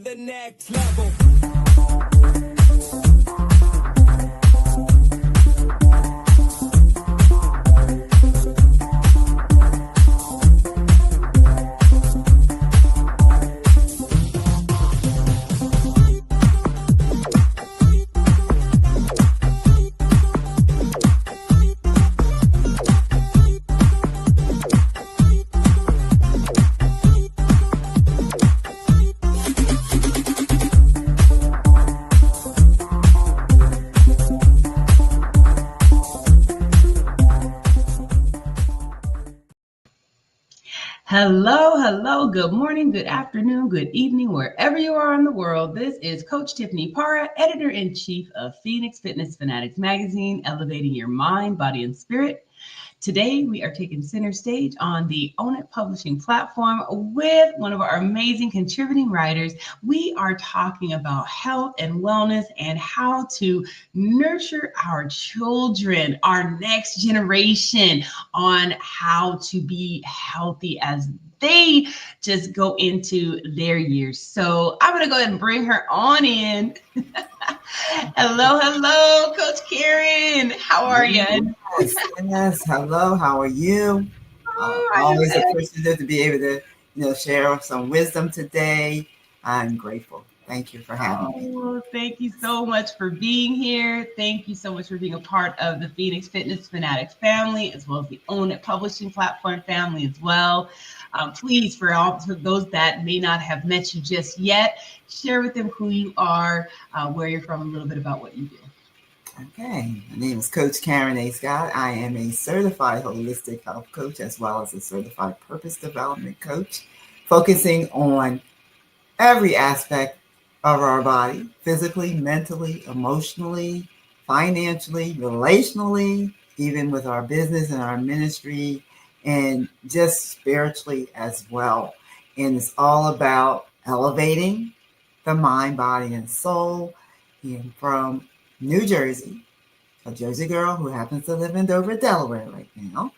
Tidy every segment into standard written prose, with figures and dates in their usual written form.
the next level. Hello, good morning, good afternoon, good evening, wherever you are in the world. This is Coach Tiffany Parra, Editor-in-Chief of Phoenix Fitness Fanatics Magazine, elevating your mind, body, and spirit. Today, we are taking center stage on the Own It Publishing platform with one of our amazing contributing writers. We are talking about health and wellness and how to nurture our children, our next generation, on how to be healthy as they just go into their years. So I'm going to go ahead and bring her on in. Hello, Coach Karen. How are you? Yes. Hello. How are you? Always appreciative to be able to, share some wisdom today. I'm grateful. Thank you for having me. Thank you so much for being here. Thank you so much for being a part of the Phoenix Fitness Fanatics family, as well as the Own It Publishing platform family as well. Please, for those that may not have met you just yet, share with them who you are, where you're from, a little bit about what you do. Okay. My name is Coach Karen A. Scott. I am a certified holistic health coach as well as a certified purpose development coach, focusing on every aspect of our body, physically, mentally, emotionally, financially, relationally, even with our business and our ministry, and just spiritually as well. And it's all about elevating the mind, body, and soul. And from New Jersey, a Jersey girl who happens to live in Dover, Delaware right now.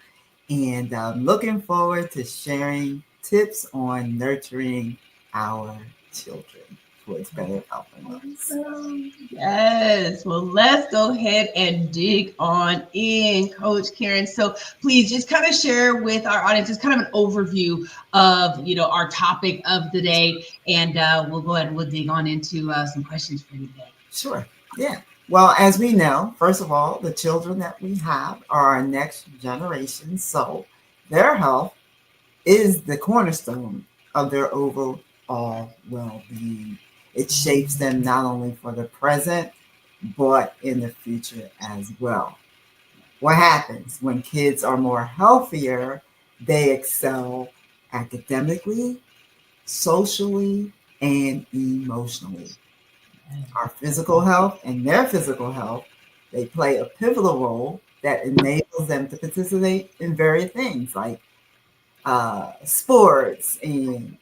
And I'm looking forward to sharing tips on nurturing our children towards better health and wellness. Yes. Well, let's go ahead and dig on in, Coach Karen. So please just kind of share with our audience, just kind of an overview of, our topic of the day. And we'll go ahead and we'll dig on into some questions for you today. Sure. Yeah. Well, as we know, first of all, the children that we have are our next generation. So their health is the cornerstone of their overall well-being. It shapes them not only for the present, but in the future as well. What happens when kids are more healthier? They excel academically, socially, and emotionally. Our physical health and their physical health, they play a pivotal role that enables them to participate in various things like sports and,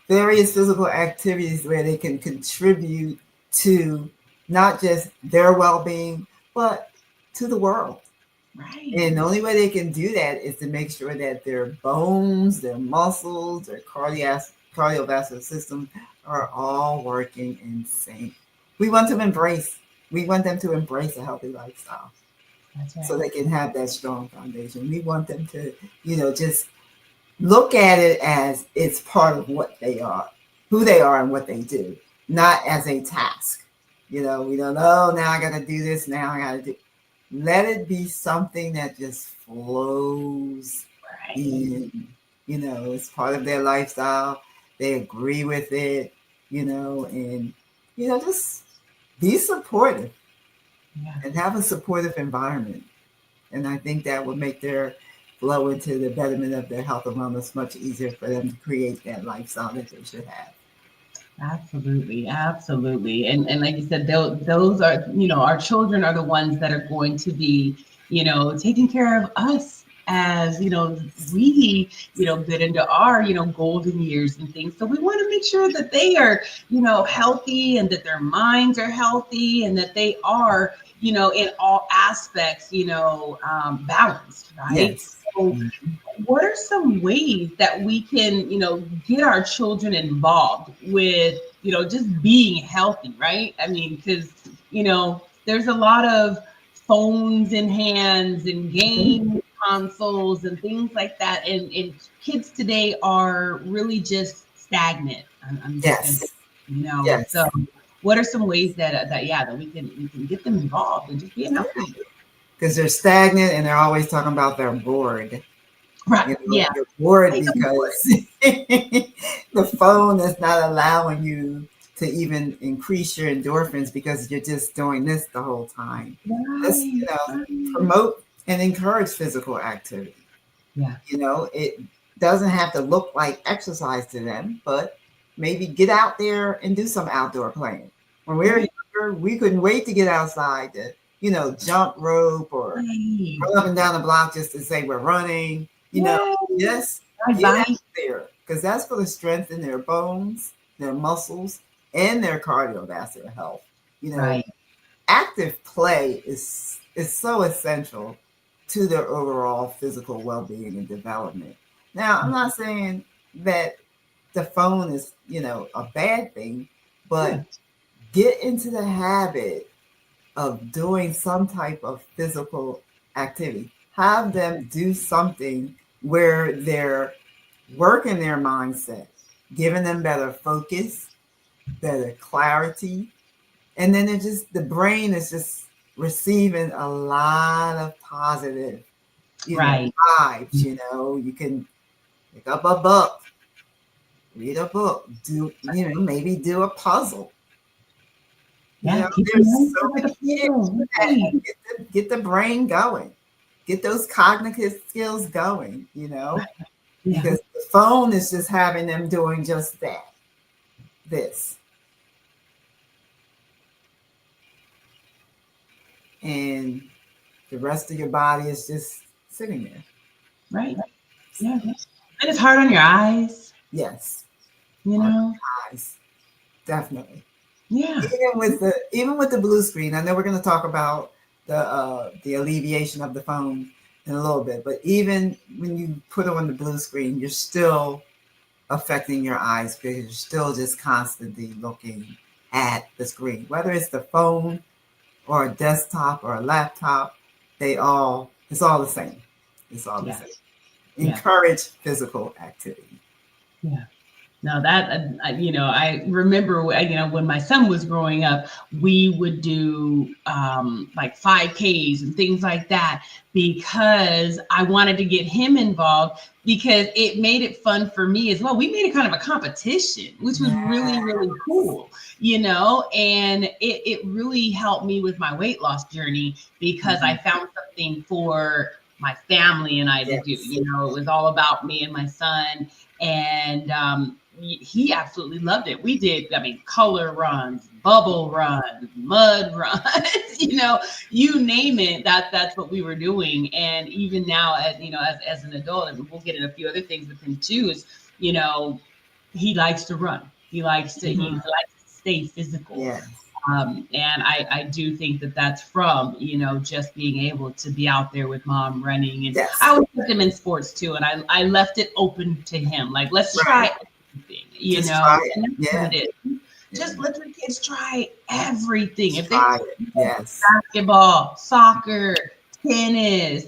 various physical activities where they can contribute to not just their well-being, but to the world. Right. And the only way they can do that is to make sure that their bones, their muscles, their cardiovascular system are all working in sync. We want them to embrace a healthy lifestyle. That's right. So they can have that strong foundation. We want them to, just look at it as it's part of what they are, who they are and what they do, not as a task. We don't, now I got to do this, now I got to do. Let it be something that just flows in, it's part of their lifestyle. They agree with it, and, just be supportive and have a supportive environment. And I think that would make their flow into the betterment of their health and wellness much easier for them to create that lifestyle that they should have. Absolutely. And like you said, those are, our children are the ones that are going to be, taking care of us as, we, get into our, golden years and things. So we want to make sure that they are, healthy and that their minds are healthy and that they are, in all aspects, balanced, right? Yes. So what are some ways that we can, get our children involved with, just being healthy, right? I mean, because, there's a lot of phones in hands and game consoles and things like that. And kids today are really just stagnant. I'm just going to say, Yes. Yes. so what are some ways that we can get them involved and just being healthy? Because they're stagnant and they're always talking about they're bored. Right. Yeah. You're bored Make them bored. because the phone is not allowing you to even increase your endorphins because you're just doing this the whole time. Let's, Right. Right. promote and encourage physical activity. Yeah. It doesn't have to look like exercise to them, but maybe get out there and do some outdoor playing. When we were Right. younger, we couldn't wait to get outside to, jump rope or Right. run up and down the block just to say we're running. Yes. Just Ride get out bike. there because that's going to strengthen their bones, their muscles, and their cardiovascular health. Right. Active play is so essential to their overall physical well-being and development. Now, I'm not saying that the phone is, a bad thing, Yeah. but get into the habit of doing some type of physical activity. Have them do something where they're working their mindset, giving them better focus, better clarity, and then the brain is just receiving a lot of positive, Right. vibes. You can pick up a book, read a book, maybe do a puzzle. Yeah. Keep your There's mind so like a many kids puzzle. that Right. get the brain going, get those cognitive skills going, Yeah. because the phone is just having them doing just that, this. And the rest of your body is just sitting there. Right. Yeah. And it's hard on your eyes, Yes, you our know? eyes, definitely. Yeah. Even with the blue screen, I know we're going to talk about the alleviation of the phone in a little bit, but even when you put on the blue screen, you're still affecting your eyes because you're still just constantly looking at the screen, whether it's the phone or a desktop or a laptop. It's all the same. It's all the Yeah. same. Yeah. Encourage physical activity. Yeah. No, that I remember, when my son was growing up, we would do like 5Ks and things like that because I wanted to get him involved because it made it fun for me as well. We made it kind of a competition, which was really, really cool, and it really helped me with my weight loss journey because I found something for my family and I to do. Yes. It was all about me and my son, and he absolutely loved it. We did, I mean, color runs, bubble runs, mud runs, you name it. That's what we were doing. And even now, as an adult, and we'll get in a few other things with him too, is, he likes to run. He likes to stay physical. Yes. And I do think that that's from, just being able to be out there with mom running. And Yes. I always put him in sports too. And I left it open to him. Like, let's try everything, Just try it. And that's what Yeah. it is. Just let your kids try everything. If they Try it. Yes. basketball, soccer, tennis,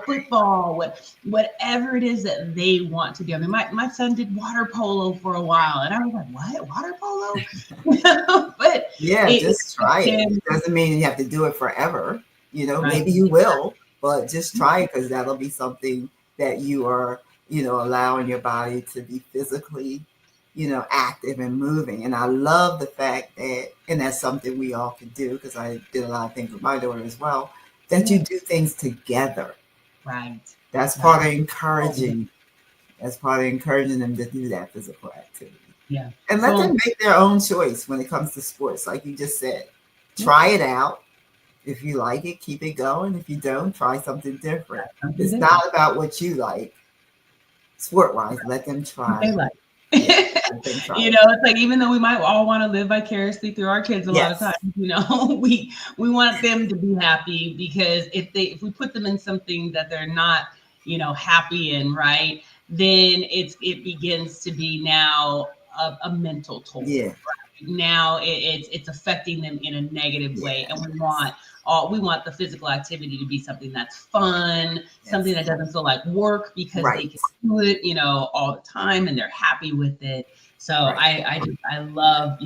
football, whatever it is that they want to do. I mean, my son did water polo for a while, and I was like, "What, water polo?" But Yeah, just try it. can, It doesn't mean you have to do it forever. right? Maybe you will, but just try it because that'll be something that you are, allowing your body to be physically, active and moving. And I love the fact that, and that's something we all can do because I did a lot of things with my daughter as well, that you do things together. Right. That's part of encouraging. That's part of encouraging them to do that physical activity. Yeah. And let them make their own choice when it comes to sports. Like you just said, try it out. If you like it, keep it going. If you don't, try something different. It's not about what you like. Sport-wise, let them try. They like. Let them try. It's like, even though we might all want to live vicariously through our kids a lot of times, we want them to be happy because if we put them in something that they're not, happy and right, then it begins to be now a mental toll. Yeah. Now it's affecting them in a negative way, and Yes. we want the physical activity to be something that's fun, something that Yes. doesn't feel like work because they Right. can do it, all the time and they're happy with it. So Right. I love,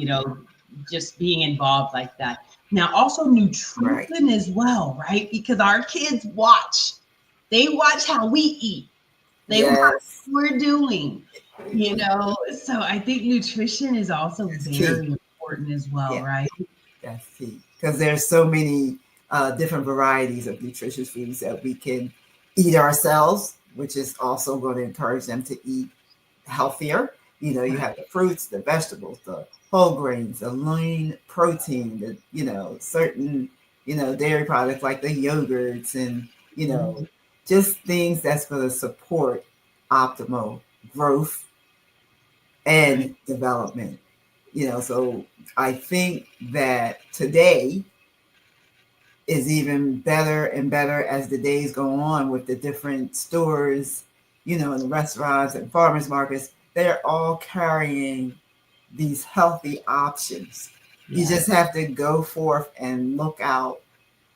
just being involved like that. Now also Right. nutrition as well, right? Because our kids they watch how we eat. They watch Yes. what we're doing, So I think nutrition is also That's key. very important as well, Yeah. right? That's key. Because there's so many different varieties of nutritious foods that we can eat ourselves, which is also going to encourage them to eat healthier. You Right. have the fruits, the vegetables, the whole grains, the lean protein, the, certain, dairy products like the yogurts and, Mhm. just things that's going to support optimal growth Right. and development. So I think that today is even better and better as the days go on with the different stores, and the restaurants and farmers markets. They're all carrying these healthy options. You Yeah. just have to go forth and look out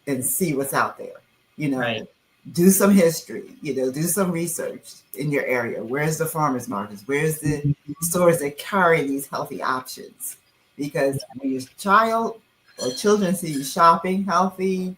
and see what's out there. You Right. know, do some history, do some research in your area. Where's the farmers markets? Where's the Mhm. stores that carry these healthy options? Because when your child or children see you shopping healthy,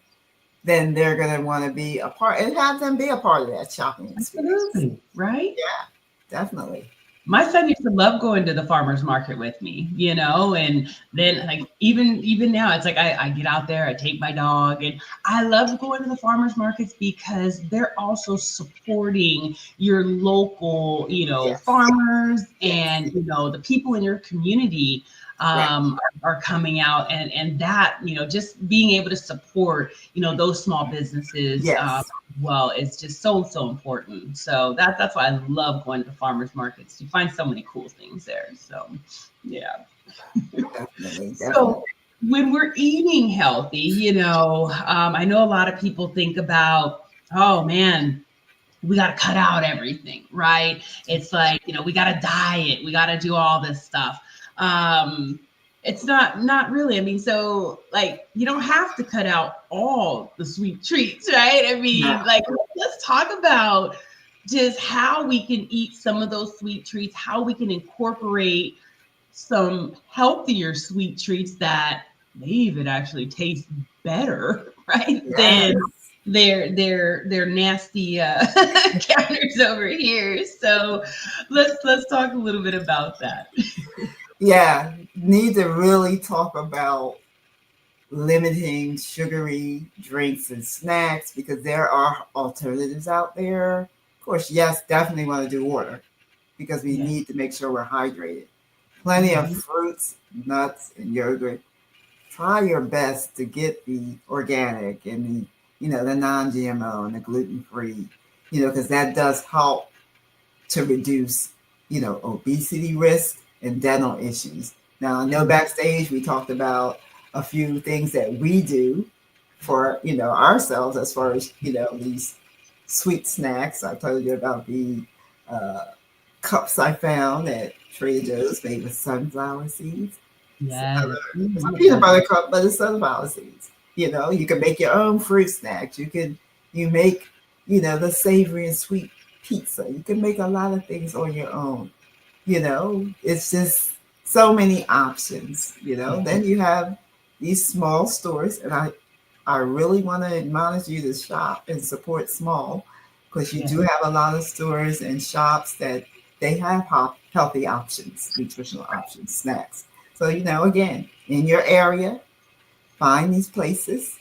then they're going to want to be a part and have them be a part of that shopping experience. Absolutely. Right. Yeah, definitely. My son used to love going to the farmer's market with me, and then like even now it's like I get out there, I take my dog, and I love going to the farmers markets because they're also supporting your local, Yes, farmers, yes, and the people in your community right. are coming out, and that, just being able to support, those small businesses, Yes, well, it's just so important. So that's why I love going to the farmers markets. You find so many cool things there. So yeah. definitely, So definitely. when we're eating healthy, I know a lot of people think about, oh man, we got to cut out everything, right? It's like, we got to diet, we got to do all this stuff. Um, it's not really. I mean, so like you don't have to cut out all the sweet treats, right? I No, mean, like let's talk about just how we can eat some of those sweet treats, how we can incorporate some healthier sweet treats that may even actually taste better, right? yes. Than their nasty counters over here. So let's talk a little bit about that. Yeah, need to really talk about limiting sugary drinks and snacks because there are alternatives out there. Of course, yes, definitely want to do water because we Yeah. need to make sure we're hydrated. Plenty of Mhm. fruits, nuts, and yogurt. Try your best to get the organic and the non-GMO and the gluten-free, because that does help to reduce, obesity risk and dental issues. Now, I know Yeah. backstage we talked about a few things that we do for, ourselves as far as, these sweet snacks. I told you about the uh, cups I found at Trader Joe's made with sunflower seeds. Yes. It's a Ooh, peanut yeah. butter cup, but it's sunflower seeds. You can make your own fruit snacks. You make, the savory and sweet pizza. You can make a lot of things on your own. It's just so many options. Yeah. Then you have these small stores, and I really want to admonish you to shop and support small because you Yeah. do have a lot of stores and shops that they have healthy options, nutritional options, snacks. So, again, in your area, find these places,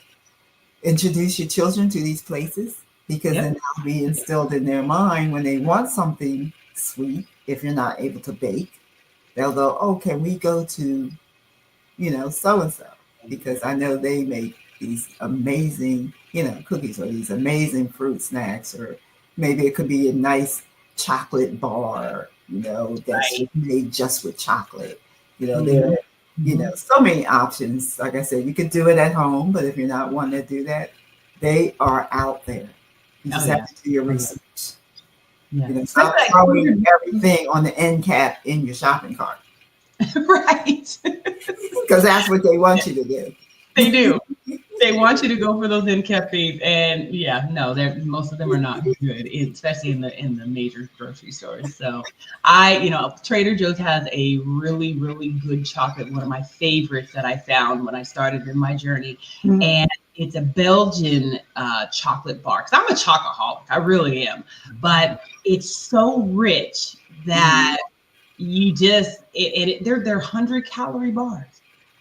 introduce your children to these places because then Yep. that'll be instilled in their mind when they want something sweet. If you're not able to bake, they'll go, oh, can we go to, so and so? Because I know they make these amazing, cookies or these amazing fruit snacks, or maybe it could be a nice chocolate bar, that's Right. made just with chocolate. There Mhm. are, Mhm. so many options. Like I said, you could do it at home, but if you're not wanting to do that, they are out there. You Oh just have yeah. to do your Oh yeah. research. Yeah. Stop Especially throwing everything on the end cap in your shopping cart. right. Because that's what they want you to do. They do. They want you to go for those in-cap feeds, and yeah, no, they're most of them are not good, especially in the major grocery stores. So Trader Joe's has a really, really good chocolate, one of my favorites that I found when I started in my journey, and it's a Belgian chocolate bar. Because I'm a chocoholic, I really am, but it's so rich that you just they're 100-calorie bars.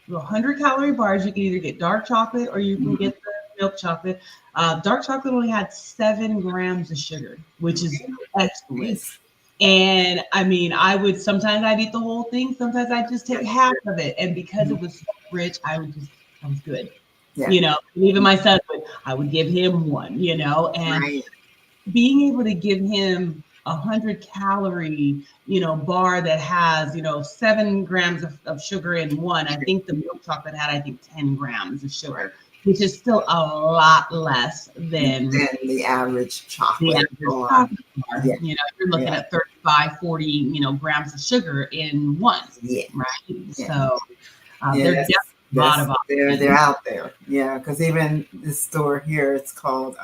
100-calorie bars. You can either get dark chocolate or you can get the milk chocolate. Dark chocolate only had 7 grams of sugar, which is excellent. And I mean, sometimes I'd eat the whole thing, sometimes I'd just take half of it. And because it was so rich, I was good. Yeah. Even my son I would give him one, and being able to give him 100-calorie, bar that has, 7 grams of sugar in one. I think the milk chocolate had, 10 grams of sugar, which is still a lot less than the average chocolate bar. You're looking at 35, 40, grams of sugar in one, right? So they're definitely a lot of options. They're out there. Yeah, because even this store here, it's called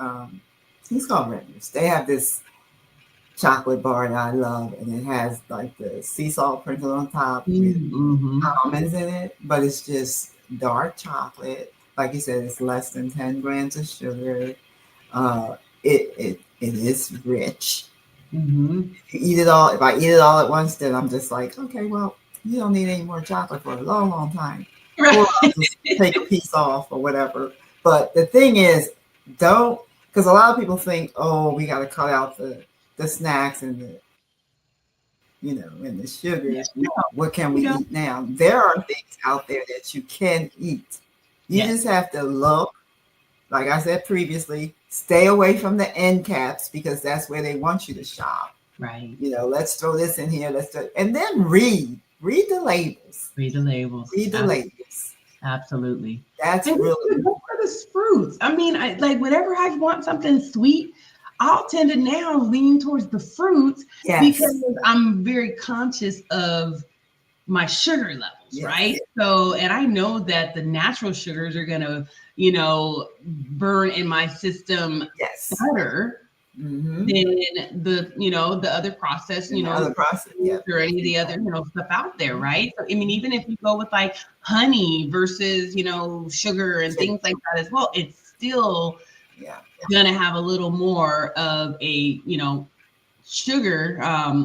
Renders. They have this chocolate bar that I love, and it has like the sea salt sprinkled on top with almonds in it, but it's just dark chocolate. Like you said, it's less than 10 grams of sugar. It is rich. If you eat it all, if I eat it all at once, then I'm just like, okay, well, you don't need any more chocolate for a long, long time. Right. Or I'll just take a piece off or whatever. But the thing is, because a lot of people think, oh, we got to cut out the snacks and and the sugars. What can we eat now? There are things out there that you can eat. You just have to look. Like I said previously, stay away from the end caps because that's where they want you to shop. Right. Let's throw this in here. And then read the labels. Read the labels. Labels. Absolutely. That's really good for the fruits. I mean, whenever I want something sweet, I'll tend to now lean towards the fruits because I'm very conscious of my sugar levels, right? So, and I know that the natural sugars are going to, burn in my system better than the other processed, or any of the other, stuff out there, right? So, I mean, even if you go with like honey versus, sugar and things like that as well, it's still gonna have a little more of a, sugar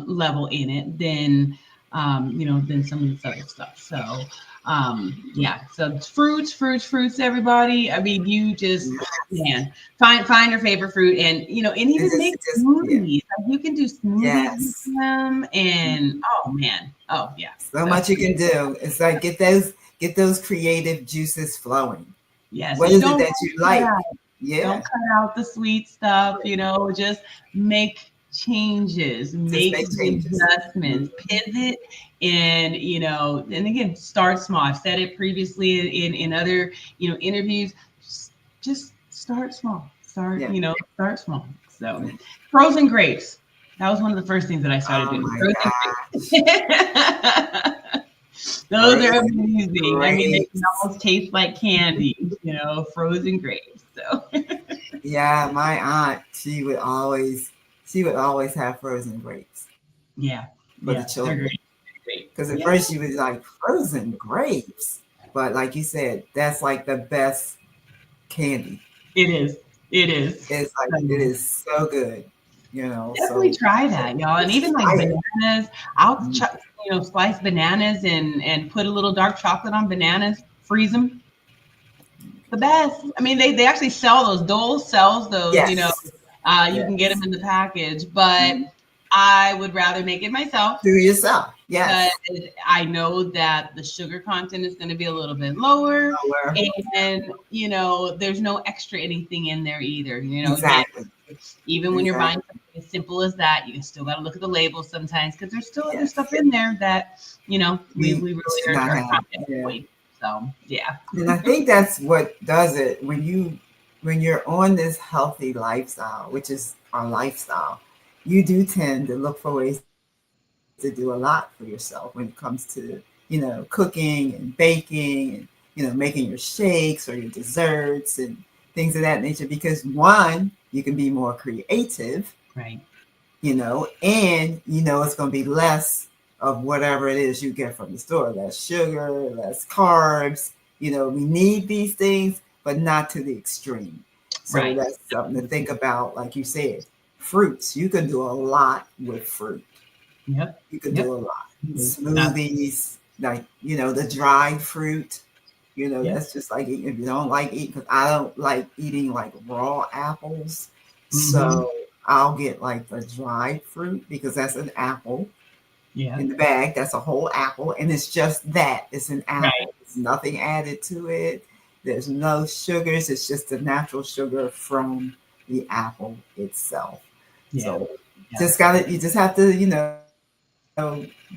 level in it than than some of this other stuff. So so fruits, everybody. I mean, you just find your favorite fruit and and even make smoothies. Like you can do smoothies with them, and so much you can do. It's like get those creative juices flowing. Yes. What is it that you like? Don't cut out the sweet stuff, just make changes, make adjustments, pivot, and and again, start small. I've said it previously in other interviews. Just start small. Start small. So frozen grapes. That was one of the first things that I started doing. Those are amazing. I mean, they can almost taste like candy, frozen grapes. So yeah, my aunt, she would always have frozen grapes. Yeah. For the children. Because at first she was like, frozen grapes. But like you said, that's like the best candy. It is. It's like it is so good. Definitely try that, y'all. And even like bananas, I'll slice bananas and put a little dark chocolate on bananas, freeze them. The best. I mean, they actually sell those. Dole sells those. You can get them in the package, but I would rather make it myself. Do it yourself. Yes. But I know that the sugar content is going to be a little bit lower. And there's no extra anything in there either. Exactly. Even when you're buying something as simple as that, you still got to look at the labels sometimes because there's still other stuff in there that we really are trying to avoid. So and I think that's what does it when you're on this healthy lifestyle, which is our lifestyle. you do tend to look for ways to do a lot for yourself when it comes to, cooking and baking and, making your shakes or your desserts and things of that nature. Because one, you can be more creative, Right. and it's going to be less of whatever it is you get from the store, less sugar, less carbs. We need these things, but not to the extreme. So Right. that's something to think about. Like you said, fruits, you can do a lot with fruit. Yep. You can Yep. do a lot. Absolutely. Smoothies, like, the dried fruit, Yep. that's just like eating. If you don't like eating, because I don't like eating like raw apples. Mm-hmm. So I'll get like the dried fruit because that's an apple Yeah. in the bag. That's a whole apple. And it's just that. It's an Right. apple. There's nothing added to it. There's no sugars. It's just the natural sugar from the apple itself. Yeah. So Yeah. you just have to,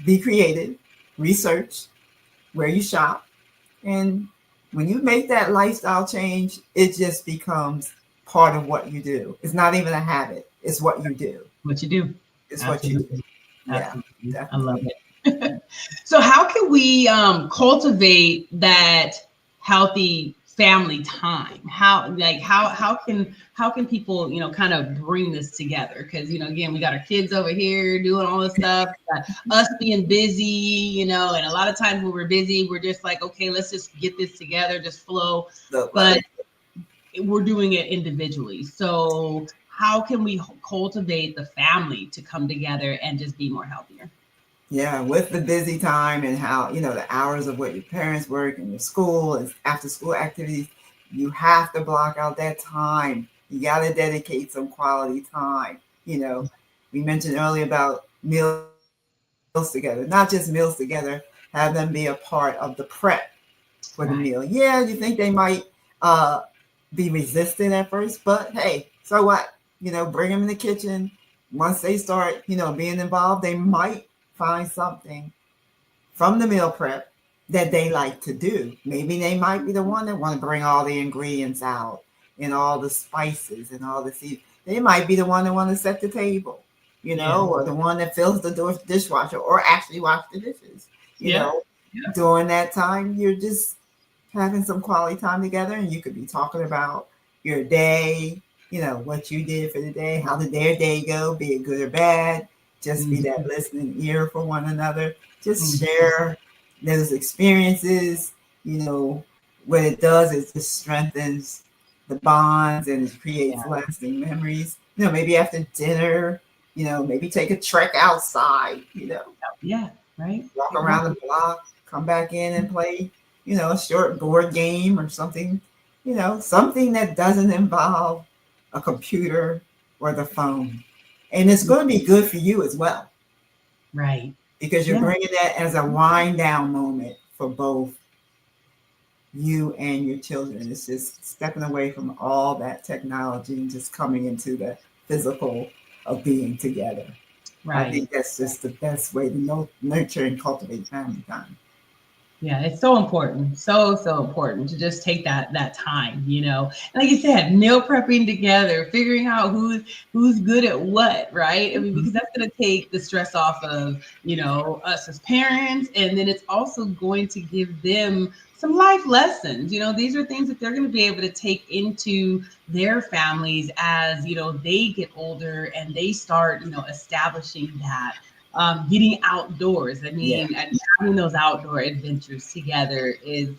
be creative, research where you shop. And when you make that lifestyle change, it just becomes part of what you do. It's not even a habit. It's what you do. What you do. It's what you do. Absolutely. Yeah, Absolutely. I love definitely. it. So how can we cultivate that healthy family time? How can people kind of bring this together? Because again, we got our kids over here doing all this stuff, got us being busy, and a lot of times when we're busy, we're just like, okay, let's just get this together, just flow. Look But like we're doing it individually. So how can we cultivate the family to come together and just be more healthier? yeah, with the busy time and how, the hours of what your parents work and your school and after school activities, you have to block out that time. You got to dedicate some quality time. We mentioned earlier about meals together, not just meals together, have them be a part of the prep for the meal. Right. Yeah, you think they might uh, be resistant at first, but hey, so what? Bring them in the kitchen. Once they start, being involved, they might find something from the meal prep that they like to do. Maybe they might be the one that want to bring all the ingredients out and all the spices and all the seeds. They might be the one that want to set the table, Yeah. or the one that fills the dishwasher or actually wash the dishes. You Yeah. know, Yeah. During that time, you're just having some quality time together, and you could be talking about your day, what you did for the day, how did their day go, be it good or bad. Just be that Mhm. listening ear for one another. Just Mhm. share those experiences. What it does is just strengthens the bonds and it creates Yeah. lasting memories. Maybe after dinner, maybe take a trek outside, Yeah. Right. walk around the Exactly. block, come back in and play, a short board game or something, something that doesn't involve a computer or the phone. And it's going to be good for you as well Right. because you're Yeah. bringing that as a wind down moment for both you and your children. It's just stepping away from all that technology and just coming into the physical of being together. I Right. think that's just the best way to nurture and cultivate family time. Yeah, it's so important, so important to just take that time. Like you said, meal prepping together, figuring out who's good at what, right? I mean, because that's going to take the stress off of us as parents, and then it's also going to give them some life lessons. These are things that they're going to be able to take into their families as they get older and they start establishing that. Getting outdoors. I Yeah. mean, having those outdoor adventures together is,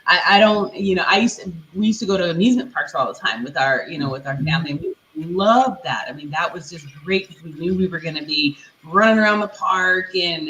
I don't, we used to go to amusement parks all the time with our Mhm. family. And we loved that. I mean, that was just great because we knew we were going to be running around the park and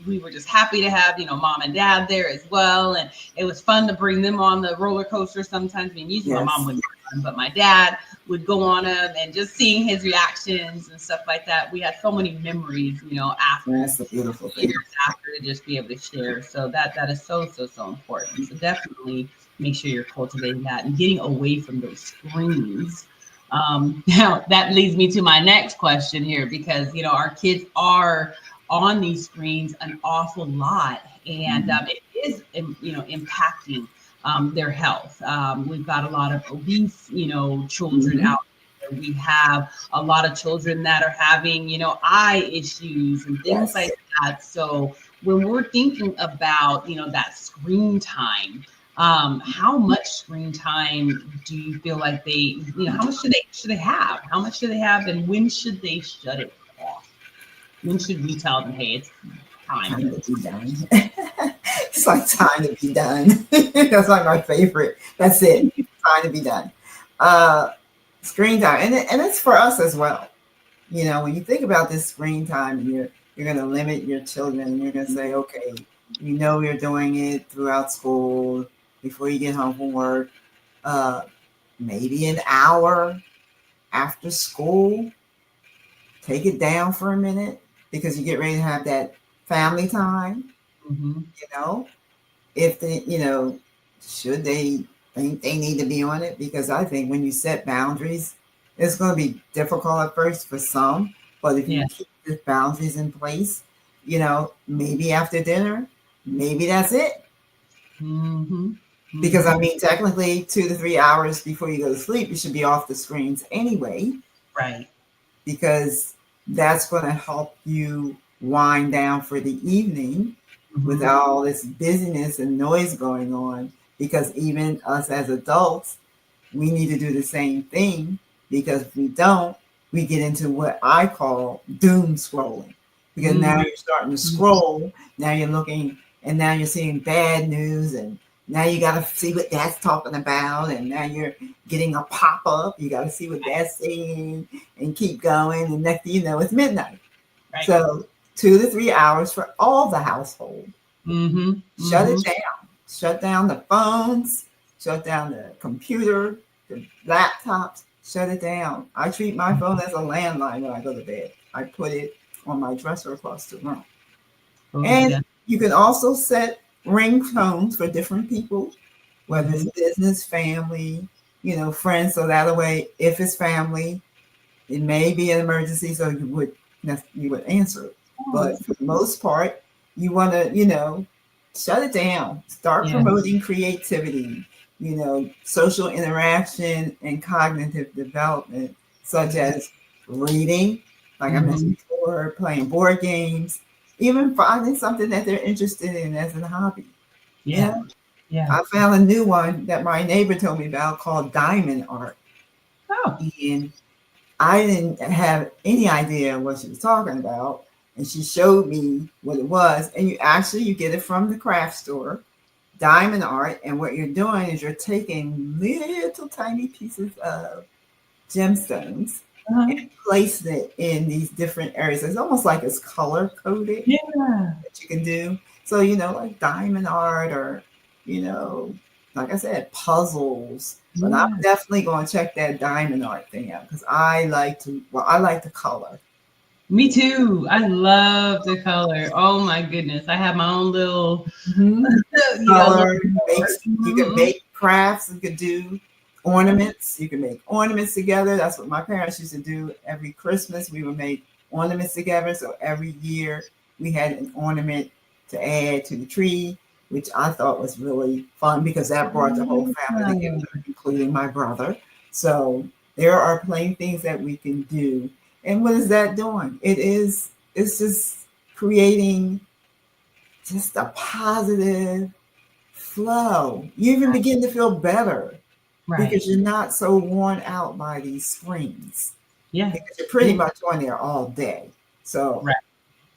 we were just happy to have, mom and dad there as well. And it was fun to bring them on the roller coaster sometimes. I mean, usually my mom Yes. wouldn't run, but my dad would go on them and just seeing his reactions and stuff like that. We had so many memories, after That's a beautiful years thing. after to just be able to share. So that is so important. So definitely make sure you're cultivating that and getting away from those screens. Now that leads me to my next question here because our kids are on these screens an awful lot, and Mhm. it is impacting their health. We've got a lot of obese children Mhm. out We have a lot of children that are having, eye issues and things Yes. like that. So when we're thinking about, that screen time, how much screen time do you feel like how much should they have? How much should they have, and when should they shut it off? When should we tell them, hey, it's time Time to to be done. It's like time to be done. That's like my favorite. That's it. Time to be done. Uh, Screen time, and it's for us as well. When you think about this screen time, and you're going to limit your children, and you're going to say, okay, you're doing it throughout school before you get home from work. Uh, Maybe an hour after school, take it down for a minute because you get ready to have that family time. Mm-hmm. You know, if they, should they think they need to be on it? Because I think when you set boundaries, it's going to be difficult at first for some, but if Yeah. you keep the boundaries in place, maybe after dinner, maybe that's it. Mm-hmm. Because Mm-hmm. I mean, technically, 2 to 3 hours before you go to sleep, you should be off the screens anyway, Right. because that's going to help you wind down for the evening Mm-hmm. without all this busyness and noise going on. Because even us as adults, we need to do the same thing, because if we don't, we get into what I call doom scrolling. Because now Mm-hmm. you're starting to scroll, now you're looking, and now you're seeing bad news, and now you got to see what that's talking about, and now you're getting a pop up. You got to see what that's saying, and keep going. And next thing you know, it's midnight. Right. So 2 to 3 hours for all the household. Mm-hmm. Shut Mm-hmm. it down. Shut down the phones. Shut down the computer, the laptops. Shut it down. I treat my phone as a landline when I go to bed. I put it on my dresser across the room. Oh, And yeah. you can also set ringtones for different people, whether it's Mm-hmm. business, family, friends. So that way, if it's family, it may be an emergency, so you would answer it. Oh, But for the most part, you want to shut it down. Start yeah. promoting creativity, social interaction and cognitive development, such as reading, like I Mm-hmm. mentioned before, playing board games, even finding something that they're interested in as a hobby. You Yeah. know, Yeah. I found a new one that my neighbor told me about called diamond art, Oh. and I didn't have any idea what she was talking about, and she showed me what it was. And you get it from the craft store, diamond art. And what you're doing is you're taking little tiny pieces of gemstones Uh-huh. and placing it in these different areas. It's almost like it's color coded Yeah. that you can do. So, like diamond art, or, you know, like I said, puzzles. But I'm Yeah. definitely going to check that diamond art thing out, because I like the color. Me too. I love the color. Oh my goodness. I have my own little, Mm-hmm. little Color board. makes you can Mhm. make crafts. You can do ornaments. You can make ornaments together. That's what my parents used to do. Every Christmas, we would make ornaments together. So every year, we had an ornament to add to the tree, which I thought was really fun, because that brought the whole family together, Yeah. including my brother. So there are plenty things that we can do. And what is that doing? It's just creating just a positive flow. You even begin to feel better, Right. because you're not so worn out by these screens, Yeah. because you're pretty Yeah. much on there all day. So Right.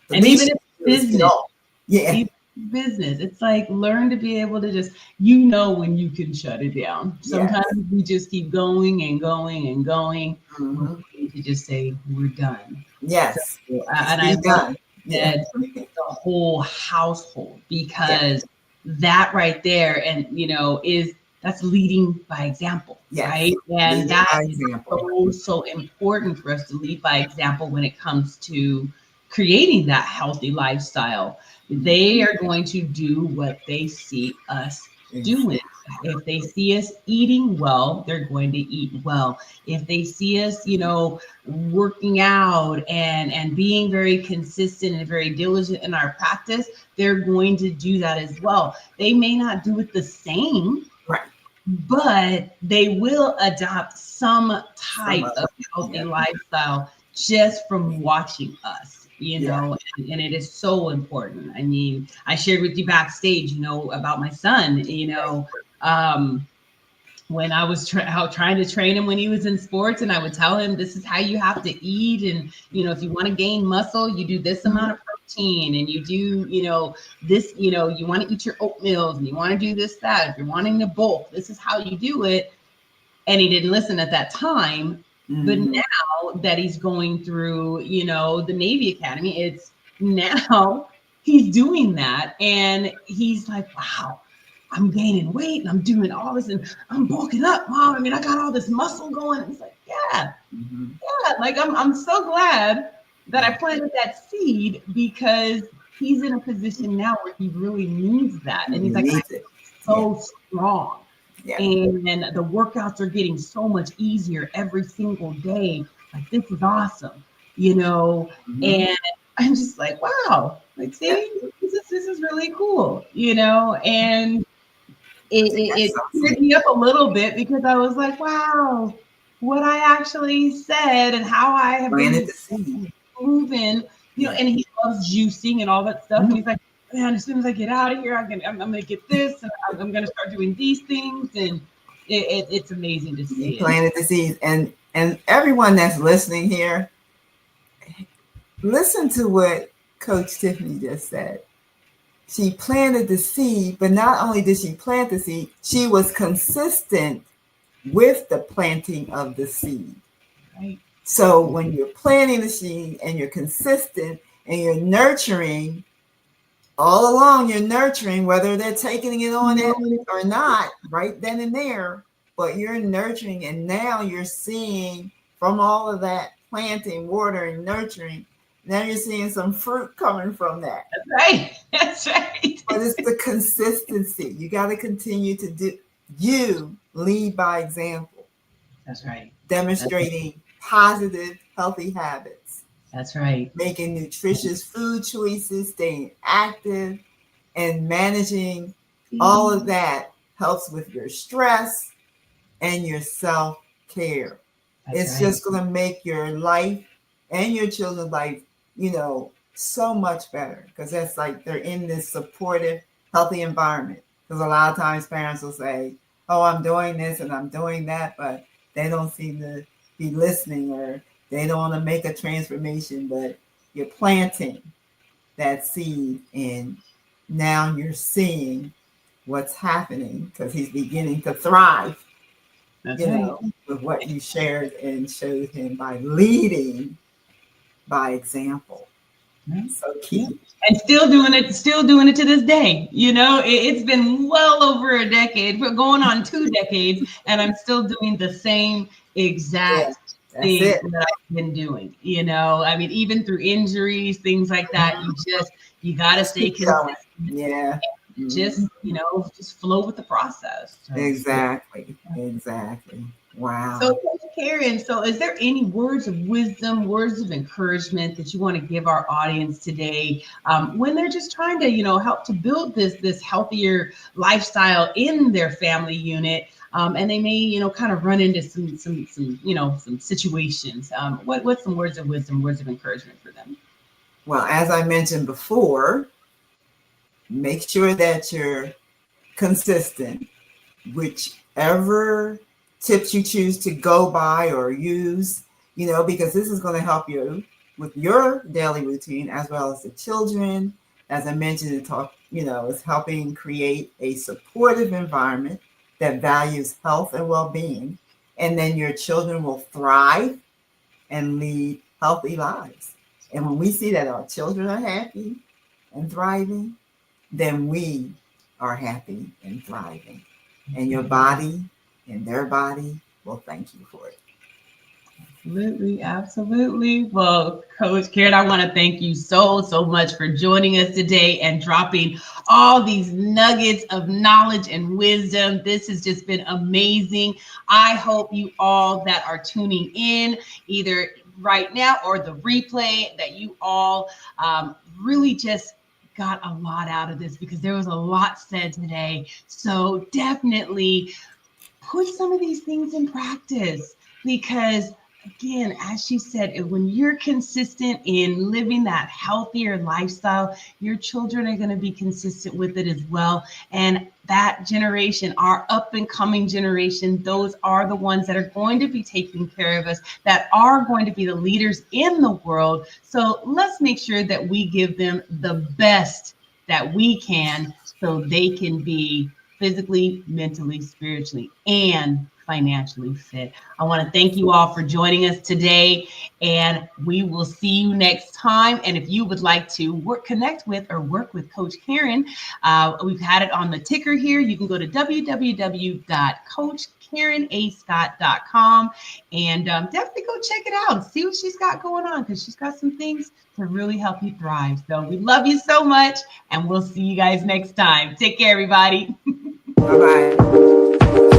the And even least if you can do is get business, off. Yeah. even business, it's like learn to be able to just, when you can shut it down. Sometimes Yes. we just keep going and going and going. We Hmm. need to just say we're done. So, Yes. Just and I be love done. Yeah. that the whole household, Yeah. because that right there, and is that's leading by example, Yes. right? And Leading that by is example. so important for us to lead by example when it comes to creating that healthy lifestyle. They are going to do what they see us doing. Exactly. If they see us eating well, they're going to eat well. If they see us, working out and being very consistent and very diligent in our practice, they're going to do that as well. They may not do it the same, Right. but they will adopt some Some type of of them. healthy Yeah. lifestyle just from watching us, Yeah. and it is so important. I mean, I shared with you backstage, about my son, um, when I was out trying to train him when he was in sports, and I would tell him this is how you have to eat, and if you want to gain muscle, you do this amount of protein, and you do this, you want to eat your oatmeals, and you want to do this that. If you're wanting to bulk, this is how you do it. And he didn't listen at that time, but Mm-hmm. now that he's going through the Navy Academy, it's now he's doing that, and he's like, wow, I'm gaining weight and I'm doing all this and I'm bulking up, mom. I mean, I got all this muscle going. And it's like, yeah, Mm-hmm. yeah. Like I'm so glad that I Yeah. planted that seed, because he's in a position now where he really needs that. And He he's like, needs it. Yeah. so strong. Yeah. And the workouts are getting so much easier every single day. Like, this is awesome, Mm-hmm. and I'm just like, wow, like, Yeah. see, this is really cool, and it That's teared awesome. me up a little bit, because I was like, wow, what I actually said and how I have Planted been the seed. proven, Yeah. and he loves juicing and all that stuff. And Mhm. he's like, man, as soon as I get out of here, I'm going to get this, and I'm going to start doing these things. And it's amazing to You see. And planted the seeds, and everyone that's listening here, listen to what Coach Tiffany just said. She planted the seed, but not only did she plant the seed, she was consistent with the planting of the seed. right, So when you're planting the seed and you're consistent and you're nurturing, all along you're nurturing, whether they're taking it on it or not, right then and there, but you're nurturing, and now you're seeing from all of that planting, watering, nurturing, now you're seeing some fruit coming from that. that's right. That's right. But it's the consistency. You got to continue to do, you lead by example, That's right. demonstrating positive, healthy habits, That's right. making nutritious food choices, staying active, and managing all of that helps with your stress and your self care. That's It's right. just going to make your life and your children's life, so much better, because that's like they're in this supportive, healthy environment. Because a lot of times parents will say, oh, I'm doing this and I'm doing that, but they don't seem to be listening, or they don't want to make a transformation. But you're planting that seed, and now you're seeing what's happening, because he's beginning to thrive, That's right. with what you shared and showed him by leading by example. Right. So Yeah. key. And still doing it to this day. It's been well over a decade, but going on 2 decades, and I'm still doing the same Yeah, exact that's thing it. that I've been doing. I mean, even through injuries, things like that, you gotta Just stay keep going. consistent. Yeah. Just, Mhm. just flow with the process. So Exactly. Exactly. So, Wow. Coach Karen, so is there any words of wisdom, words of encouragement that you want to give our audience today, when they're just trying to, help to build this healthier lifestyle in their family unit, and they may, kind of run into some situations. What's some words of wisdom, words of encouragement for them? Well, as I mentioned before, make sure that you're consistent, whichever tips you choose to go by or use, because this is going to help you with your daily routine as well as the children. As I mentioned, it's helping create a supportive environment that values health and well-being. And then your children will thrive and lead healthy lives. And when we see that our children are happy and thriving, then we are happy and thriving. And your body and their body will thank you for it. Absolutely, absolutely. Well, Coach Karen, I want to thank you so much for joining us today and dropping all these nuggets of knowledge and wisdom. This has just been amazing. I hope you all that are tuning in, either right now or the replay, that you all really just got a lot out of this, because there was a lot said today. So definitely put some of these things in practice because again, as she said, when you're consistent in living that healthier lifestyle, your children are going to be consistent with it as well. And that generation, our up and coming generation, those are the ones that are going to be taking care of us, that are going to be the leaders in the world. So let's make sure that we give them the best that we can so they can be physically, mentally, spiritually, and financially fit. I want to thank you all for joining us today, and we will see you next time. And if you would like to connect with or work with Coach Karen, we've had it on the ticker here. You can go to www.coachkarenascott.com and definitely go check it out and see what she's got going on, because she's got some things to really help you thrive. So we love you so much, and we'll see you guys next time. Take care, everybody. Bye-bye.